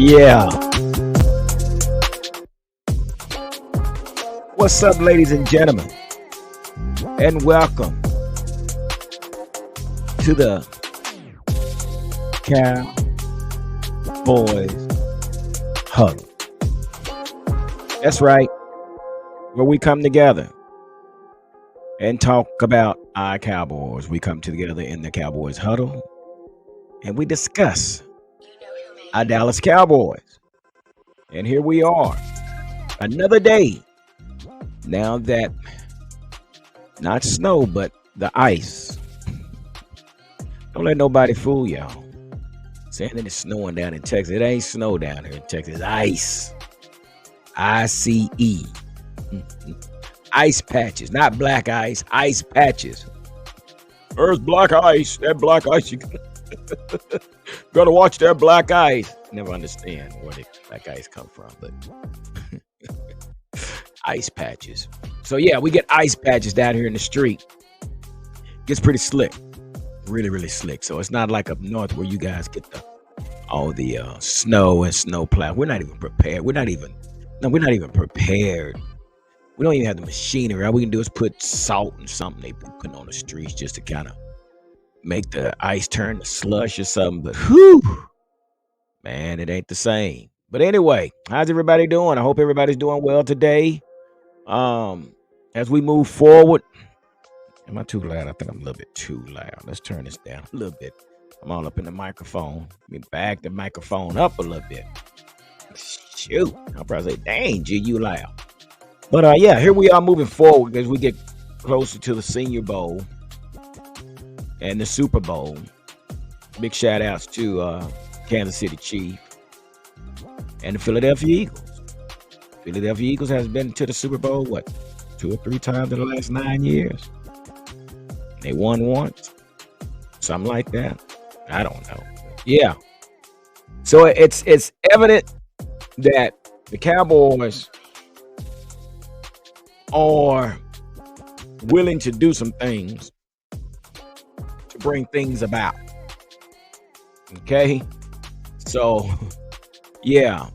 Yeah. What's up, ladies and gentlemen? And welcome to the Cowboys Huddle. That's right, where we come together and talk about our Cowboys. We come together in the Cowboys Huddle and we discuss our Dallas Cowboys. And here we are, another day. Now that not snow, but the ice. Don't let nobody fool y'all. Saying that it's snowing down in Texas. It ain't snow down here in Texas. Ice. ICE. Ice patches, not black ice. Ice patches. There's black ice. That black ice. You gotta watch that black ice. Never understand where the black ice come from, but ice patches. So yeah, we get ice patches down here in the street. Gets pretty slick. Really, really slick. So it's not like up north where you guys get all the snow and snow plow. We're not even prepared. We're not even prepared. We don't even have the machinery. All we can do is put salt and something they put on the streets just to kind of make the ice turn to slush or something. But whew, man, it ain't the same. But anyway, how's everybody doing? I hope everybody's doing well today. As we move forward. Am I too loud? I think I'm a little bit too loud. Let's turn this down a little bit. I'm all up in the microphone. Let me back the microphone up a little bit. Shoot. I'll probably say, dang, G, you loud. But yeah, here we are moving forward as we get closer to the Senior Bowl and the Super Bowl. Big shout outs to Kansas City Chiefs and the Philadelphia Eagles. Philadelphia Eagles has been to the Super Bowl, 2 or 3 times in the last 9 years? They won once, something like that. I don't know. Yeah. So it's evident that the Cowboys are willing to do some things to bring things about. Okay. So yeah,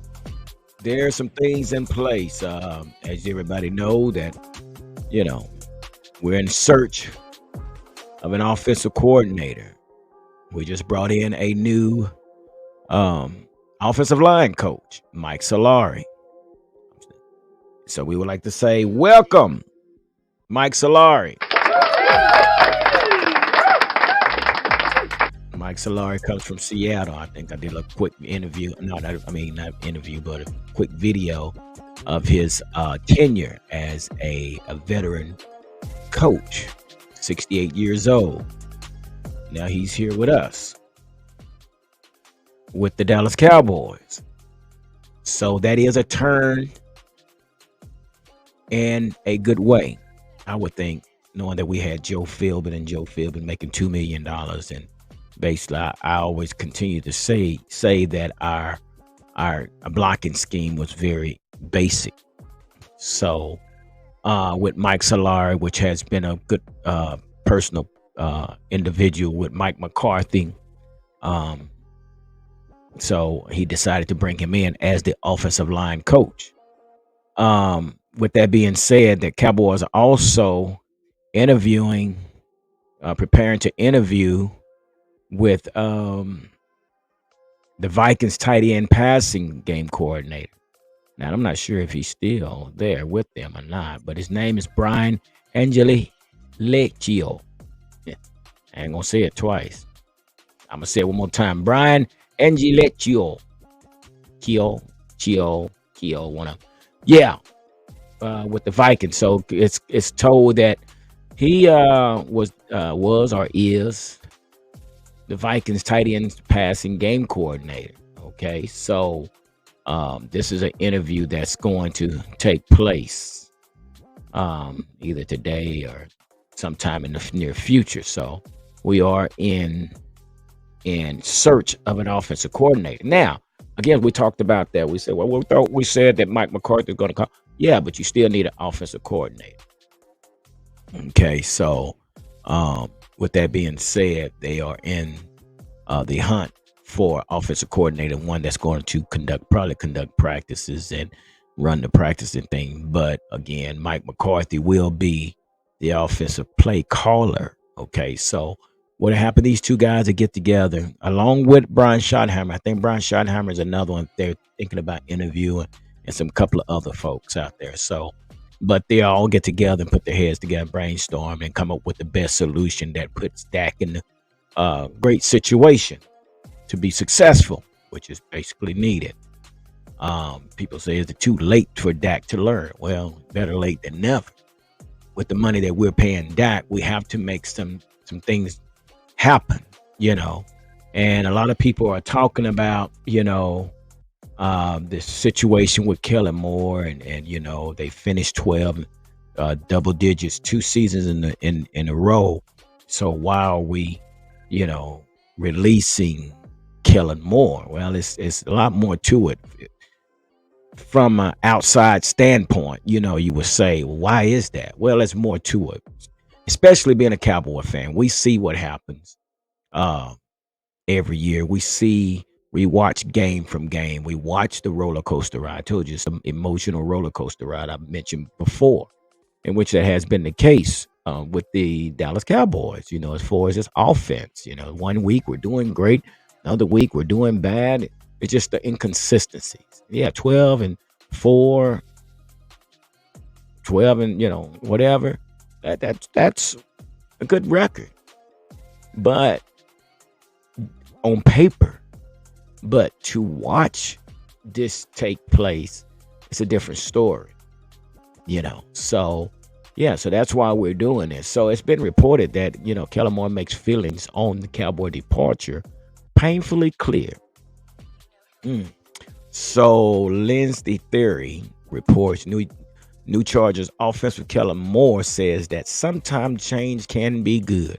there's some things in place. As everybody know that, we're in search of an offensive coordinator. We just brought in a new offensive line coach, Mike Solari. So we would like to say, welcome, Mike Solari. Mike Solari comes from Seattle. I think I did a quick interview. Not interview, but a quick video of his tenure as a veteran coach. 68 years old. Now he's here with us with the Dallas Cowboys. So that is a turn in a good way, I would think, knowing that we had Joe Philbin making $2 million. And basically, I always continue to say that our blocking scheme was very basic. So with Mike Solari, which has been a good personal individual with Mike McCarthy. So he decided to bring him in as the offensive line coach. With that being said, the Cowboys are also preparing to interview with the Vikings tight end passing game coordinator. Now, I'm not sure if he's still there with them or not, but his name is Brian Angelicchio. I ain't going to say it twice. I'm going to say it one more time. Brian Angelicchio. Chio. With the Vikings. So it's told that he was or is the Vikings tight end passing game coordinator. Okay, so this is an interview that's going to take place either today or sometime in the near future. So we are in search of an offensive coordinator. Now, again, we talked about that. We said, we said that Mike McCarthy is going to come. Yeah, but you still need an offensive coordinator. Okay, so with that being said, they are in the hunt for offensive coordinator, one that's going to probably conduct practices and run the practicing thing. But again, Mike McCarthy will be the offensive play caller. Okay, so what happened? These two guys that get together, along with Brian Schottenheimer. I think Brian Schottenheimer is another one they're thinking about interviewing, and some couple of other folks out there. So, but they all get together and put their heads together, brainstorm, and come up with the best solution that puts Dak in the great situation to be successful, which is basically needed. People say, is it too late for Dak to learn? Well, better late than never. With the money that we're paying Dak, we have to make some things happen, you know. And a lot of people are talking about, this situation with Kellen Moore, and they finished 12 double digits 2 seasons in a row. So why are we, you know, releasing Kellen Moore? Well, it's a lot more to it. From an outside standpoint, you would say, well, why is that? Well, there's more to it. Especially being a Cowboy fan, we see what happens uh, every year. We watch game from game. We watch the roller coaster ride. I told you, it's an emotional roller coaster ride I mentioned before, in which that has been the case with the Dallas Cowboys. As far as this offense, one week we're doing great, another week we're doing bad. It's just the inconsistencies. Yeah, 12-4, 12 and whatever. That's a good record, but on paper. But to watch this take place, it's a different story. So yeah, so that's why we're doing this. So it's been reported that Kellen Moore makes feelings on the Cowboy departure painfully clear. So Lindsay Theory reports new Chargers offensive Kellen Moore says that sometimes change can be good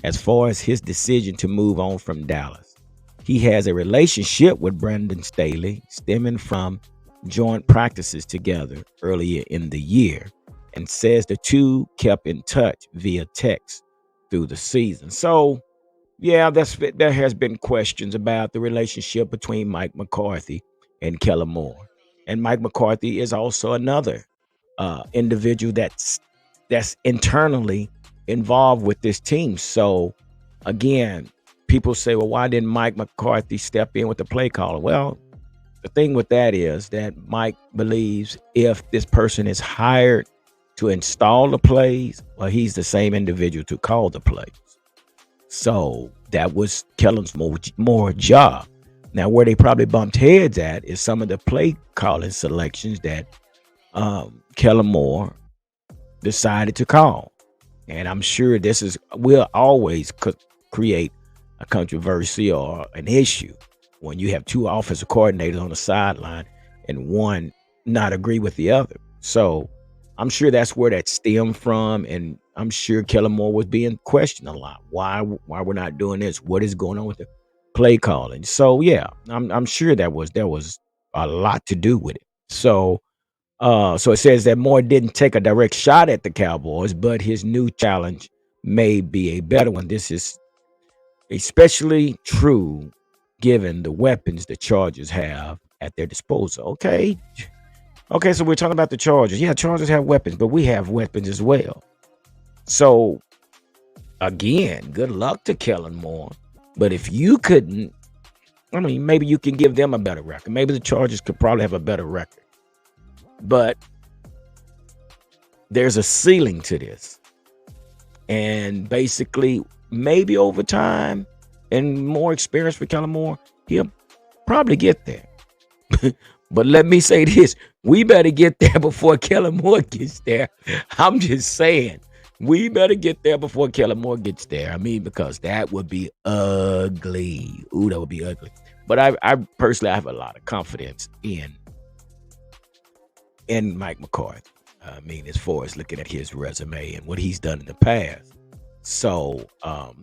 as far as his decision to move on from Dallas. He has a relationship with Brandon Staley stemming from joint practices together earlier in the year, and says the two kept in touch via text through the season. So yeah, there has been questions about the relationship between Mike McCarthy and Kellen Moore. And Mike McCarthy is also another individual that's internally involved with this team. So again, people say, well, why didn't Mike McCarthy step in with the play caller? Well, the thing with that is that Mike believes if this person is hired to install the plays, well, he's the same individual to call the plays. So that was Kellen's more job. Now, where they probably bumped heads at is some of the play calling selections that Kellen Moore decided to call. And I'm sure will always create a controversy or an issue when you have two offensive coordinators on the sideline and one not agree with the other. So I'm sure that's where that stemmed from, and I'm sure Kellen Moore was being questioned a lot. Why we're not doing this? What is going on with the play calling? So yeah, I'm sure there was a lot to do with it. So so it says that Moore didn't take a direct shot at the Cowboys, but his new challenge may be a better one. This is especially true given the weapons the Chargers have at their disposal. Okay, so we're talking about the Chargers. Yeah, Chargers have weapons, but we have weapons as well. So, again, good luck to Kellen Moore. But if you couldn't, maybe you can give them a better record. Maybe the Chargers could probably have a better record. But there's a ceiling to this. And basically, maybe over time and more experience with Kellen Moore, he'll probably get there. But let me say this, we better get there before Kellen Moore gets there. I'm just saying, we better get there before Kellen Moore gets there. Because that would be ugly. Ooh, that would be ugly. But I personally, I have a lot of confidence in Mike McCarthy. As far as looking at his resume and what he's done in the past. So,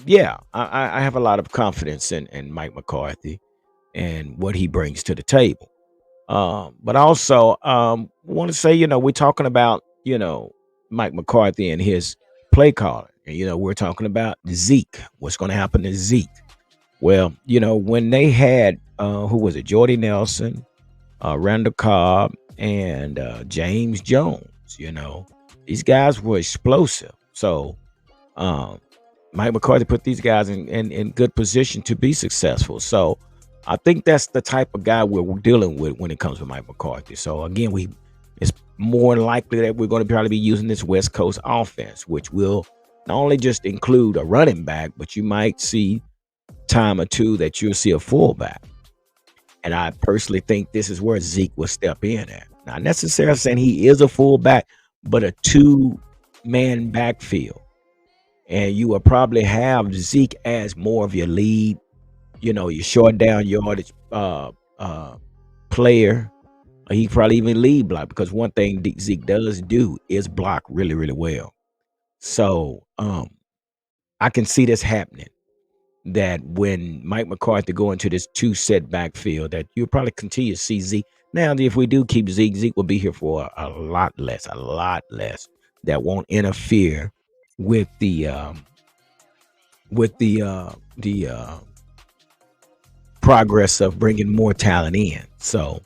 yeah, I have a lot of confidence in Mike McCarthy and what he brings to the table. But also, want to say, we're talking about, Mike McCarthy and his play calling. And, we're talking about Zeke. What's going to happen to Zeke? Well, when they had who was it? Jordy Nelson, Randall Cobb, and James Jones. These guys were explosive. So um, Mike McCarthy put these guys in good position to be successful. So I think that's the type of guy we're dealing with when it comes to Mike McCarthy. So again, it's more likely that we're going to probably be using this West Coast offense, which will not only just include a running back, but you might see time or two that you'll see a fullback. And I personally think this is where Zeke will step in at. Not necessarily saying he is a fullback, but a two-man backfield. And you will probably have Zeke as more of your lead, your short down yardage player. He probably even lead block, because one thing Zeke does do is block really, really well. So I can see this happening. That when Mike McCarthy go into this two-set backfield, that you'll probably continue to see Zeke. Now, if we do keep Zeke will be here for a lot less. That won't interfere with the progress of bringing more talent in. So,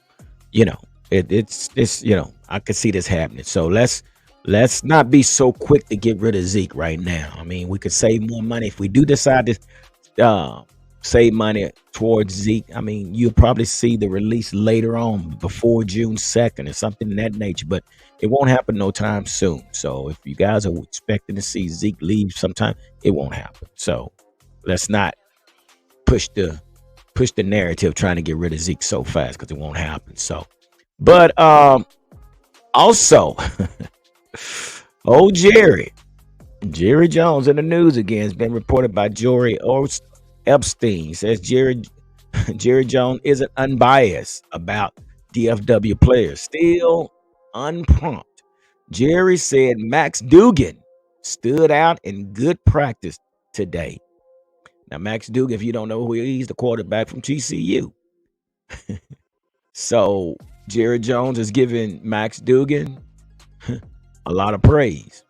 it's I could see this happening. So let's not be so quick to get rid of Zeke right now. I mean, we could save more money if we do decide to save money towards Zeke. I mean, you'll probably see the release later on, before June 2nd or something in that nature, but it won't happen no time soon. So if you guys are expecting to see Zeke leave sometime, it won't happen. So let's not push the narrative trying to get rid of Zeke so fast, because it won't happen. So, but also, Jerry Jones in the news again. Has been reported by Jory Epstein. Says Jerry Jones isn't unbiased about DFW players. Still unprompt. Jerry said Max Dugan stood out in good practice today. Now, Max Dugan, if you don't know who he is, he's the quarterback from TCU. So Jerry Jones is giving Max Dugan a lot of praise.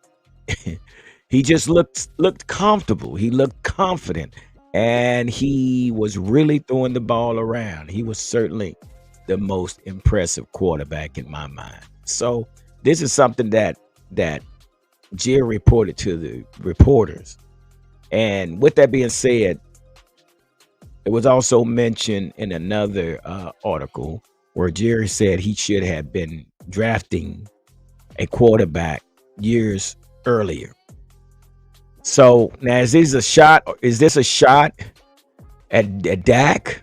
He just looked comfortable. He looked confident, and he was really throwing the ball around. He was certainly the most impressive quarterback in my mind. So this is something that Jerry reported to the reporters. And with that being said, it was also mentioned in another article where Jerry said he should have been drafting a quarterback years earlier. So now, is this a shot? At Dak?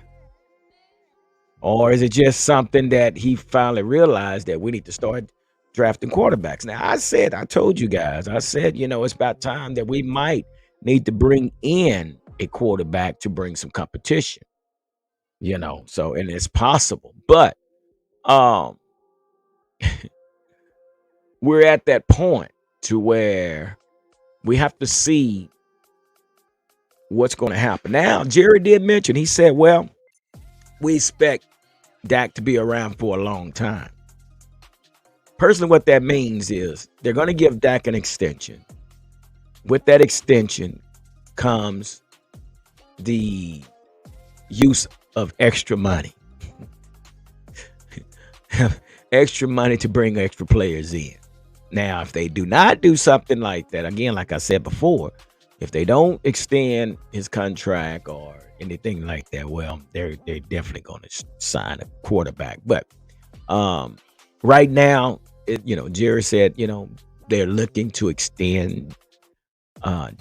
Or is it just something that he finally realized that we need to start drafting quarterbacks? Now, I told you guys, it's about time that we might need to bring in a quarterback to bring some competition. So, and it's possible. But we're at that point to where we have to see what's going to happen. Now, Jerry did mention, he said, well, we expect Dak to be around for a long time. Personally, what that means is they're going to give Dak an extension. With that extension comes the use of extra money. Extra money to bring extra players in. Now, if they do not do something like that, again, like I said before, if they don't extend his contract or anything like that, well, they're definitely going to sign a quarterback. But right now, Jerry said, they're looking to extend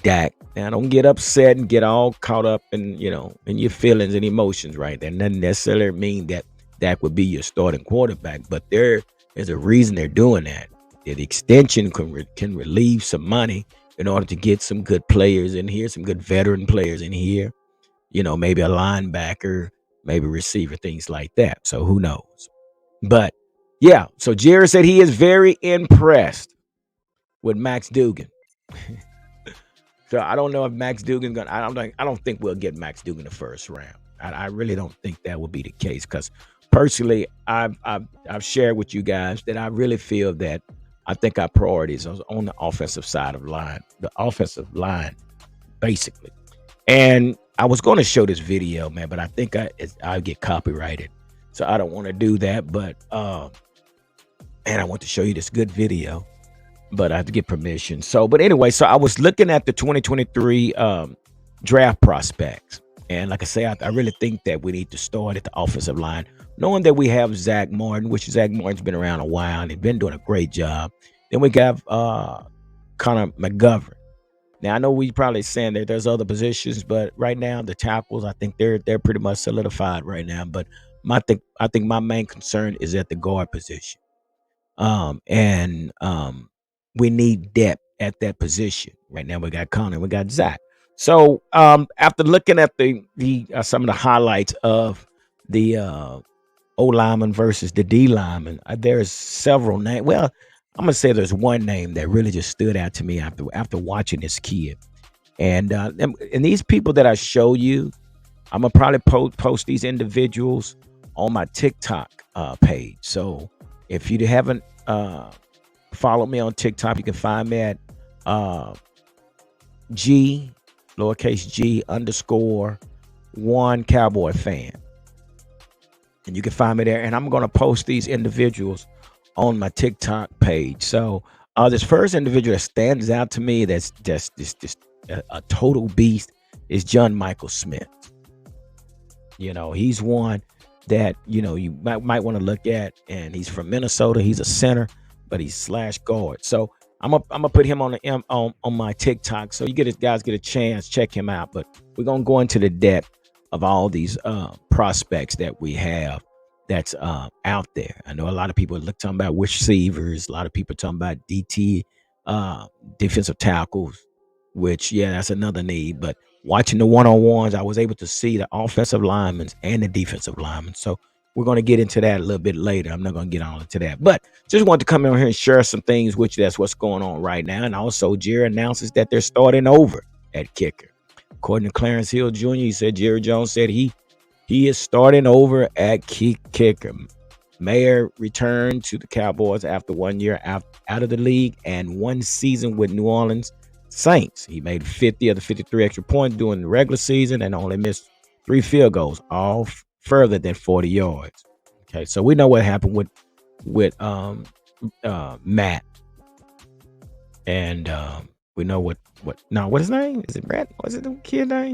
Dak. Now, don't get upset and get all caught up in your feelings and emotions right there. Doesn't necessarily mean that Dak would be your starting quarterback, but there is a reason they're doing that. The extension can relieve some money in order to get some good players in here, some good veteran players in here, maybe a linebacker, maybe receiver, things like that. So who knows? But yeah, so Jerry said he is very impressed with Max Dugan. So I don't know if Max Dugan's gonna. I don't think we'll get Max Dugan the first round. I really don't think that will be the case, because personally, I've shared with you guys that I really feel that I think our priorities are on the offensive side of the offensive line, basically. And I was going to show this video, man, but I think I'll get copyrighted, so I don't want to do that. But man, I want to show you this good video, but I have to get permission. So, but anyway, so I was looking at the 2023 draft prospects, and like I say, I really think that we need to start at the offensive line, knowing that we have Zach Martin, which Zach Martin's been around a while and he's been doing a great job. Then we got Connor McGovern. Now I know we probably saying that there's other positions, but right now the tackles, I think they're pretty much solidified right now. But I think my main concern is at the guard position. And we need depth at that position. Right now we got Connor, we got Zach. So after looking at the some of the highlights of the O lineman versus the D lineman, there's several names. Well, I'm gonna say there's one name that really just stood out to me after watching this kid. And these people that I show you, I'm gonna probably post these individuals on my TikTok page. So if you haven't followed me on TikTok, you can find me at G lowercase G underscore one Cowboy fan, and you can find me there. And I'm gonna post these individuals on my TikTok page. So this first individual that stands out to me that's just a total beast is John Michael Smith. You know, he's one that you might want to look at, and he's from Minnesota. He's a center, but he's slash guard. So I'm gonna put him on the on my TikTok. So guys get a chance, check him out. But we're gonna go into the depth of all these prospects that we have that's out there. I know a lot of people talking about receivers. A lot of people talking about DT, defensive tackles, which that's another need. But watching the one-on-ones, I was able to see the offensive linemen and the defensive linemen. So we're going to get into that a little bit later. I'm not going to get on into that, but just wanted to come in here and share some things with you. That's what's going on right now. And also, Jerry announces that they're starting over at kicker. According to Clarence Hill Jr., he said Jerry Jones said he is starting over at kicker. Mayer returned to the Cowboys after 1 year out of the league and 1 season with New Orleans Saints. He made 50 of the 53 extra points during the regular season and only missed 3 field goals, all further than 40 yards. Okay, so we know what happened with Matt, and we know what his name is. It Brett? What's it the kid name?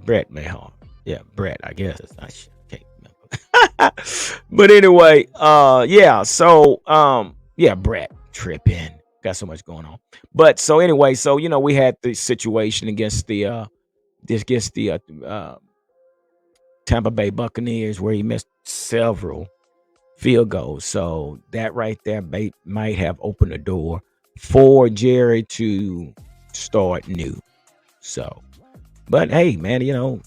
Brett Mayhaw. Yeah, Brett. I guess I can't remember. But anyway, So Brett tripping. Got so much going on. But so anyway, so we had the situation against the Tampa Bay Buccaneers where he missed several field goals. So that right there might have opened the door for Jerry to start new. So, but hey, man,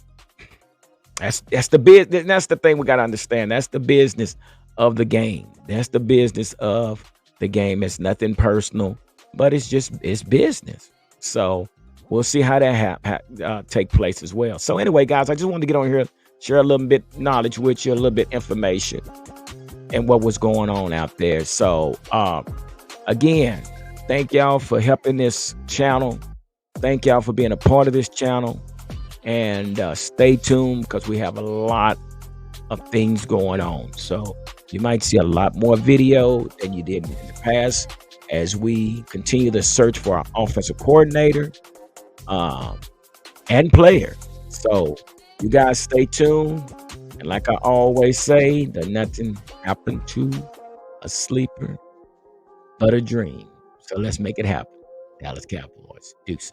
that's the business. That's the thing we got to understand. That's the business of the game. That's the business of the game. It's nothing personal, but it's business. So we'll see how that take place as well. So anyway, guys, I just wanted to get on here, share a little bit knowledge with you, a little bit information, and what was going on out there. So again, thank y'all for helping this channel. Thank y'all for being a part of this channel. And stay tuned because we have a lot of things going on. So you might see a lot more video than you did in the past as we continue to search for our offensive coordinator and player. So you guys stay tuned. And like I always say, that nothing happened to a sleeper but a dream. So let's make it happen. Dallas Cowboys. Deuces.